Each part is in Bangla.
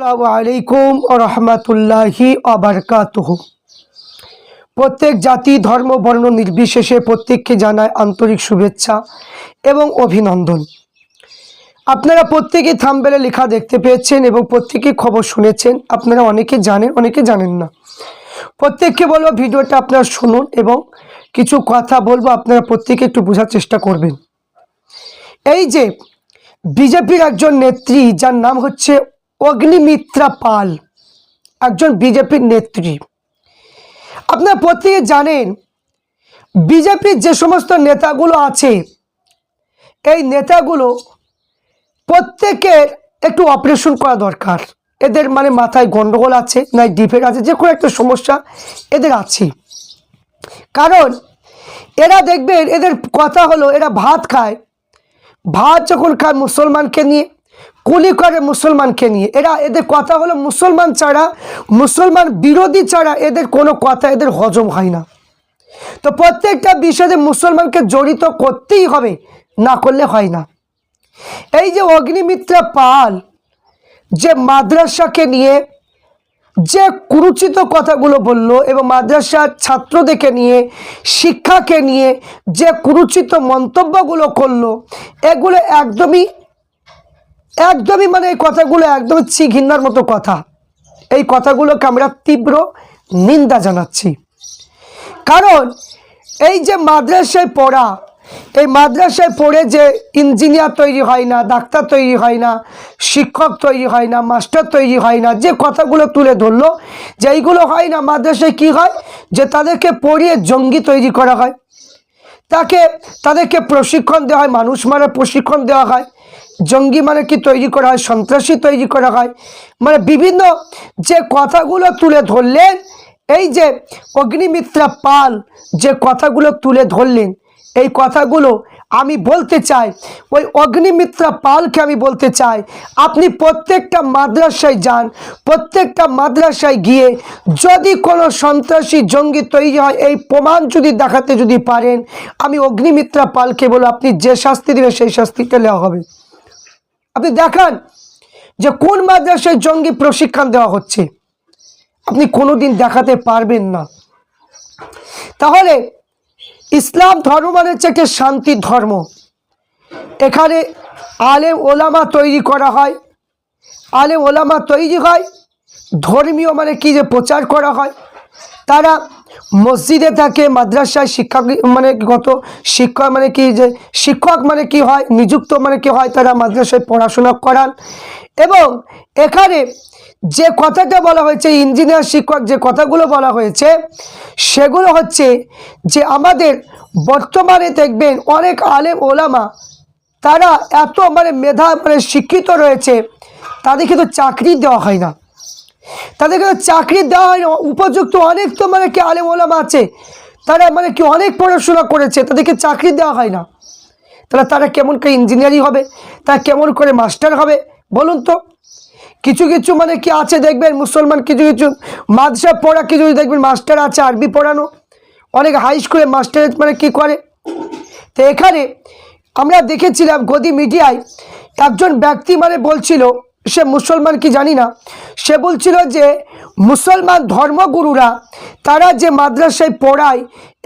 আসসালামু আলাইকুম ওয়া রাহমাতুল্লাহি ওয়া বারাকাতুহু। প্রত্যেক জাতি ধর্ম বর্ণ নির্বিশেষে প্রত্যেককে জানায় আন্তরিক শুভেচ্ছা এবং অভিনন্দন। আপনারা প্রত্যেকেই থাম্বনেলে লেখা দেখতে পেয়েছেন এবং প্রত্যেকেই খবর শুনেছেন। আপনারা অনেকে জানেন, অনেকে জানেন না। প্রত্যেককে বলবো ভিডিওটা আপনারা শুনুন এবং কিছু কথা বলবো, আপনারা প্রত্যেকে একটু বোঝার চেষ্টা করবেন। এই যে বিজেপির একজন নেত্রী, যার নাম হচ্ছে অগ্নিমিত্রা পাল, একজন বিজেপির নেত্রী। আপনারা প্রত্যেকে জানেন বিজেপির যে সমস্ত নেতাগুলো আছে, এই নেতাগুলো প্রত্যেকের একটু অপারেশন করা দরকার। এদের মাথায় গন্ডগোল আছে, নাই ডিফেক্ট আছে, যে কোনো একটা সমস্যা এদের আছে। কারণ এরা দেখবেন, এদের কথা হলো এরা ভাত খায়, ভাত যখন খায় মুসলমানকে নিয়ে, কুলি করে মুসলমানকে নিয়ে। এদের কথা হলো মুসলমান ছাড়া, মুসলমান বিরোধী ছাড়া এদের কোনো কথা এদের হজম হয় না। তো প্রত্যেকটা বিষয়ে মুসলমানকে জড়িত করতেই হবে, না করলে হয় না। এই যে অগ্নিমিত্রা পাল যে মাদ্রাসাকে নিয়ে যে কুরুচিত কথাগুলো বলল এবং মাদ্রাসার ছাত্রদেরকে নিয়ে, শিক্ষাকে নিয়ে যে কুরুচিত মন্তব্যগুলো করলো, এগুলো একদমই এই কথাগুলো একদমই ঘৃণার মতো কথা। এই কথাগুলোকে আমরা তীব্র নিন্দা জানাচ্ছি। কারণ এই যে মাদ্রাসায় পড়া, এই মাদ্রাসায় পড়ে যে ইঞ্জিনিয়ার তৈরি হয় না, ডাক্তার তৈরি হয় না, শিক্ষক তৈরি হয় না, মাস্টার তৈরি হয় না, যে কথাগুলো তুলে ধরলো যে এইগুলো হয় না, মাদ্রাসায় কি হয় যে তাদেরকে পড়িয়ে জঙ্গি তৈরি করা হয়, তাদেরকে প্রশিক্ষণ দেওয়া হয়, মানুষ মারার প্রশিক্ষণ দেওয়া হয়, জঙ্গি কি তৈরি করা হয়, সন্ত্রাসী তৈরি করা হয়। বিভিন্ন যে কথাগুলো তুলে ধরলেন, এই যে অগ্নিমিত্রা পাল যে কথাগুলো তুলে ধরলেন, এই কথাগুলো আমি বলতে চাই, ওই অগ্নিমিত্রা পালকে আমি বলতে চাই, আপনি প্রত্যেকটা মাদ্রাসায় যান, প্রত্যেকটা মাদ্রাসায় গিয়ে যদি কোনো সন্ত্রাসী জঙ্গি তৈরি হয়, এই প্রমাণ যদি দেখাতে যদি পারেন, আমি অগ্নিমিত্রা পালকে বলবো আপনি যে শাস্তি দেবেন সেই শাস্তিটা নেওয়া হবে। আপনি দেখান যে কোন মাদ্রাসায় জঙ্গি প্রশিক্ষণ দেওয়া হচ্ছে, আপনি কোনোদিন দেখাতে পারবেন না। তাহলে ইসলাম ধর্ম হচ্ছে একটা শান্তির ধর্ম। এখানে আলেম ওলামা তৈরি করা হয়, আলেম ওলামা তৈরি হয়, ধর্মীয় কি যে প্রচার করা হয়, তারা মসজিদে থাকে, মাদ্রাসায় শিক্ষক শিক্ষক কি যে শিক্ষক কি হয়, নিযুক্ত কি হয়, তারা মাদ্রাসায় পড়াশোনা করান। এবং এখানে যে কথাটা বলা হয়েছে, ইঞ্জিনিয়ার শিক্ষক যে কথাগুলো বলা হয়েছে, সেগুলো হচ্ছে যে আমাদের বর্তমানে দেখবেন অনেক আলেম ওলামা তারা এত মেধা শিক্ষিত রয়েছে, তাদেরকে তো চাকরি দেওয়া হয় না, তাদেরকে চাকরি দেওয়া হয় না। উপযুক্ত অনেক তো কি আলেম ওলামা আছে, তারা কি অনেক পড়াশোনা করেছে, তাদেরকে চাকরি দেওয়া হয় না। তাহলে তারা কেমন করে ইঞ্জিনিয়ারিং হবে, তারা কেমন করে মাস্টার হবে বলুন তো? কিছু কিছু কি আছে দেখবেন, মুসলমান কিছু কিছু মাদ্রাসা পড়া কিছু দেখবেন মাস্টার আছে, আরবি পড়ানো, অনেক হাই স্কুলে মাস্টার কি করে। তো এখানে আমরা দেখেছিলাম গদি মিডিয়ায় একজন ব্যক্তি বলছিল, সে মুসলমান কি জানি না, সে বলছিল যে মুসলমান ধর্মগুরুরা তারা যে মাদ্রাসায় পড়ায়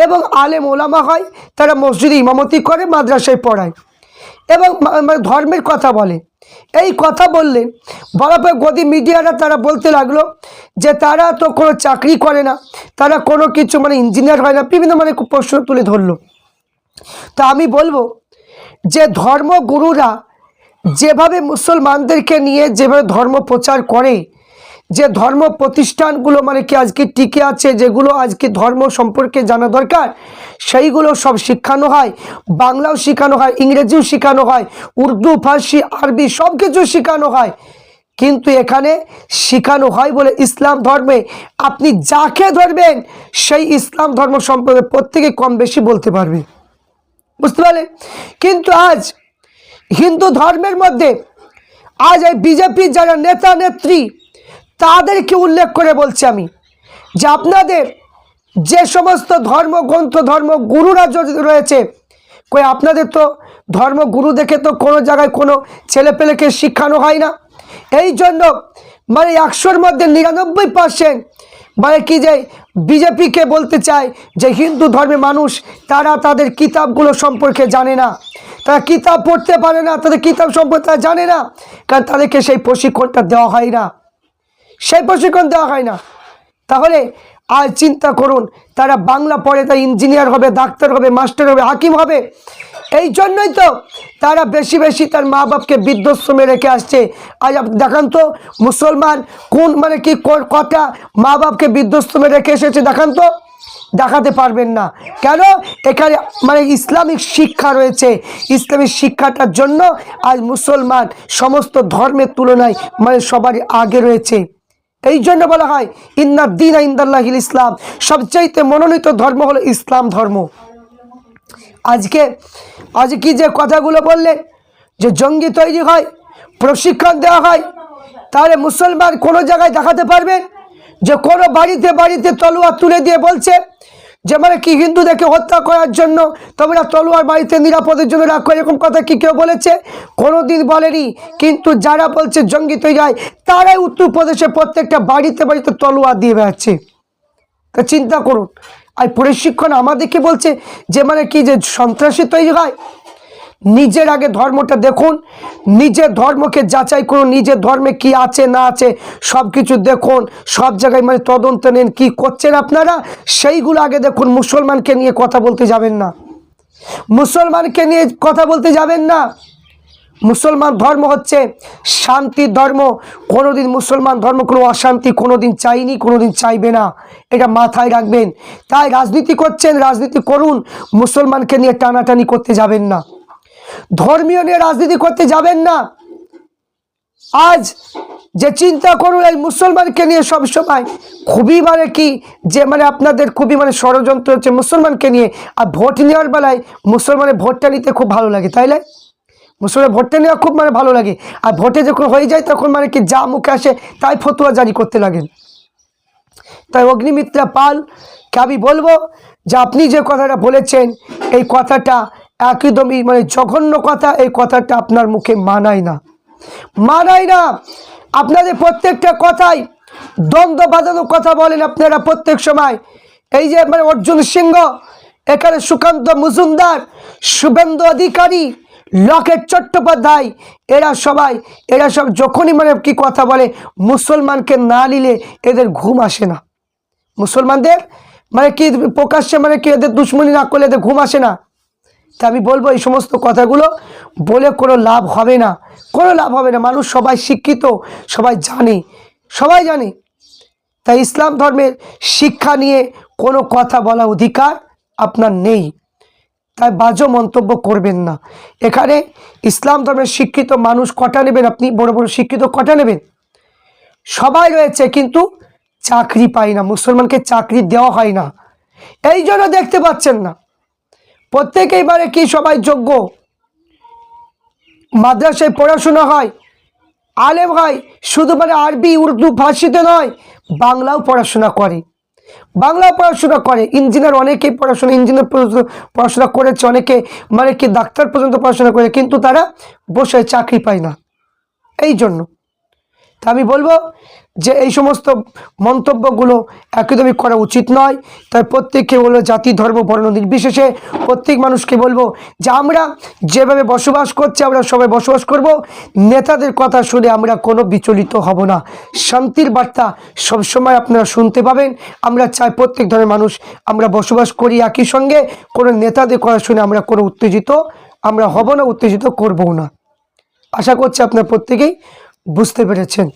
এবং আলেম ওলামা হয়, তারা মসজিদে ইমামতি করে, মাদ্রাসায় পড়ায় এবং ধর্মের কথা বলে। এই কথা বললেন, বলার পর গদি মিডিয়ারা তারা বলতে লাগলো যে তারা তো কোনো চাকরি করে না, তারা কোনো কিছু ইঞ্জিনিয়ার হয় না, বিভিন্ন প্রশ্ন তুলে ধরলো। তা আমি বলবো যে ধর্মগুরুরা যেভাবে মুসলমানদেরকে নিয়ে যেভাবে ধর্ম প্রচার করে, যে ধর্ম প্রতিষ্ঠানগুলো কি আজকে টিকে আছে, যেগুলো আজকে ধর্ম সম্পর্কে জানা দরকার, সেইগুলো সব শেখানো হয়, বাংলাও শেখানো হয়, ইংরেজিও শেখানো হয়, উর্দু, ফার্সি, আরবি সব কিছু শেখানো হয়। কিন্তু এখানে শেখানো হয় বলে ইসলাম ধর্মে আপনি যাকে ধরবেন সেই ইসলাম ধর্ম সম্পর্কে প্রত্যেকে কম বেশি বলতে পারবে, বুঝতে পারলেন? কিন্তু আজ হিন্দু ধর্মের মধ্যে আজ এই বিজেপির যারা নেতা নেত্রী, তাদেরকে উল্লেখ করে বলছি আমি যে আপনাদের যে সমস্ত ধর্মগ্রন্থ ধর্মগুরুরা রয়েছে, কই আপনাদের তো ধর্মগুরু দেখে তো কোনো জায়গায় কোনো ছেলেপেলেকে শিখানো হয় না। এই জন্য মানে 100-র মধ্যে 99% মানে কি যে বিজেপিকে বলতে চায় যে হিন্দু ধর্মের মানুষ তারা তাদের কিতাবগুলো সম্পর্কে জানে না, তারা কিতাব পড়তে পারে না, তাদের কিতাব সম্পর্কে তারা জানে না, কারণ তাদেরকে সেই প্রশিক্ষণটা দেওয়া হয় না, সেই প্রশিক্ষণ দেওয়া হয় না। তাহলে আজ চিন্তা করুন, তারা বাংলা পড়ে তাই ইঞ্জিনিয়ার হবে, ডাক্তার হবে, মাস্টার হবে, হাকিম হবে। এই জন্যই তো তারা বেশি বেশি তার মা বাপকে বৃদ্ধাশ্রমে রেখে আসছে। আজ দেখান তো মুসলমান কোন মানে কি কটা মা বাপকে বৃদ্ধাশ্রমে রেখে এসেছে, দেখান তো, দেখাতে পারবেন না। কেন? এখানে মানে ইসলামিক শিক্ষা রয়েছে, ইসলামিক শিক্ষাটার জন্য আজ মুসলমান সমস্ত ধর্মের তুলনায় মানে সবার আগে রয়েছে। এই জন্য বলা হয় ইন্না দ্বীনা ইনদাল্লাহিল ইসলাম, সবচাইতে মনোনীত ধর্ম হলো ইসলাম ধর্ম। আজ কি যে কথাগুলো বললেন যে জঙ্গি তৈরি হয়, প্রশিক্ষণ দেওয়া হয়, তাহলে মুসলমান কোনো জায়গায় দেখাতে পারবেন যে কোনো বাড়িতে বাড়িতে তলোয়ার তুলে দিয়ে বলছে যে মানে কি হিন্দুদেরকে হত্যা করার জন্য তোমরা তলোয়ার বাড়িতে নিরাপদের জন্য রাখো, এরকম কথা কি কেউ বলেছে? কোনোদিন বলেনি। কিন্তু যারা বলছে জঙ্গি তৈরি হয়, তারাই উত্তরপ্রদেশে প্রত্যেকটা বাড়িতে বাড়িতে তলোয়ার দিয়ে বেড়াচ্ছে। তা চিন্তা করুন, আর প্রশিক্ষণ আমাদেরকে বলছে যে মানে কি যে সন্ত্রাসী তৈরি হয়। নিজের আগে ধর্মটা দেখুন, নিজের ধর্মকে যাচাই করুন, নিজের ধর্মে কি আছে না আছে সব কিছু দেখুন, সব জায়গায় মানে তদন্ত নেন কি করছেন আপনারা, সেইগুলো আগে দেখুন। মুসলমানকে নিয়ে কথা বলতে যাবেন না, মুসলমানকে নিয়ে কথা বলতে যাবেন না। মুসলমান ধর্ম হচ্ছে শান্তির ধর্ম। কোনোদিন মুসলমান ধর্ম কোনো অশান্তি কোনোদিন চাইনি, কোনোদিন চাইবে না, এটা মাথায় রাখবেন। তাই রাজনীতি করছেন, রাজনীতি করুন, মুসলমানকে নিয়ে টানাটানি করতে যাবেন না, ধর্মীয় নিয়ে রাজনীতি করতে যাবেন না। আজ যে চিন্তা করুন, এই মুসলমানকে নিয়ে সবসময় খুবই মানে কি যে মানে আপনাদের খুবই মানে ষড়যন্ত্র হচ্ছে মুসলমানকে নিয়ে। আর ভোট নেওয়ার বেলায় মুসলমানের ভোটটা নিতে খুব ভালো লাগে, তাই না? মুসলমানের ভোটটা নেওয়া খুব মানে ভালো লাগে, আর ভোটে যখন হয়ে যায় তখন মানে কি যা মুখে আসে তাই ফতোয়া জারি করতে লাগেন। তাই অগ্নিমিত্রা পালকে আমি বলবো যে আপনি যে কথাটা বলেছেন এই কথাটা একদমই মানে জঘন্য কথা, এই কথাটা আপনার মুখে মানায় না, মানায় না। আপনাদের প্রত্যেকটা কথাই দ্বন্দ্ব বাঁধানো কথা বলেন আপনারা প্রত্যেক সময়। এই যে মানে অর্জুন সিংহ, এখানে সুকান্ত মজুমদার, শুভেন্দু অধিকারী, লকেট চট্টোপাধ্যায়, এরা সব যখনই মানে কি কথা বলে মুসলমানকে না নিলে এদের ঘুম আসে না। মুসলমানদের মানে কি প্রকাশ্যে মানে কি এদের দুশ্মনী না করলে এদের ঘুম আসে না। তা আমি বলবো এই সমস্ত কথাগুলো বলে কোনো লাভ হবে না, কোনো লাভ হবে না। মানুষ সবাই শিক্ষিত, সবাই জানে। তাই ইসলাম ধর্মের শিক্ষা নিয়ে কোনো কথা বলা অধিকার আপনার নেই, তাই বাজে মন্তব্য করবেন না। এখানে ইসলাম ধর্মের শিক্ষিত মানুষ কটা নেবেন, আপনি বড় বড় শিক্ষিত কটা নেবেন? সবাই রয়েছে, কিন্তু চাকরি পায় না, মুসলমানকে চাকরি দেওয়া হয় না। এই জন্য দেখতে পাচ্ছেন না প্রত্যেকেই বারে কি সবাই যোগ্য, মাদ্রাসায় পড়াশোনা হয়, আলেম হয়, শুধু মানে আরবি উর্দু ফার্সিতে নয়, বাংলাও পড়াশোনা করে, ইঞ্জিনিয়ার অনেকেই ইঞ্জিনিয়ার পড়াশোনা করেছে, অনেকে মানে কি ডাক্তার পর্যন্ত পড়াশোনা করে, কিন্তু তারা বসে চাকরি পায় না। এই জন্য তা আমি বলবো যে এই সমস্ত মন্তব্যগুলো একদমই করা উচিত নয়। তাই প্রত্যেককে বলবো, জাতি ধর্ম বর্ণ নির্বিশেষে প্রত্যেক মানুষকে বলবো যে আমরা যেভাবে বসবাস করছি আমরা সবাই বসবাস করব, নেতাদের কথা শুনে আমরা কোনো বিচলিত হব না। শান্তির বার্তা সবসময় আপনারা শুনতে পাবেন। আমরা চাই প্রত্যেক ধরনের মানুষ আমরা বসবাস করি একই সঙ্গে, কোনো নেতাদের কথা শুনে আমরা কোনো উত্তেজিত আমরা হব না, উত্তেজিত করবও না। আশা করছি আপনারা প্রত্যেকেই বুঝতে পেরেছেন।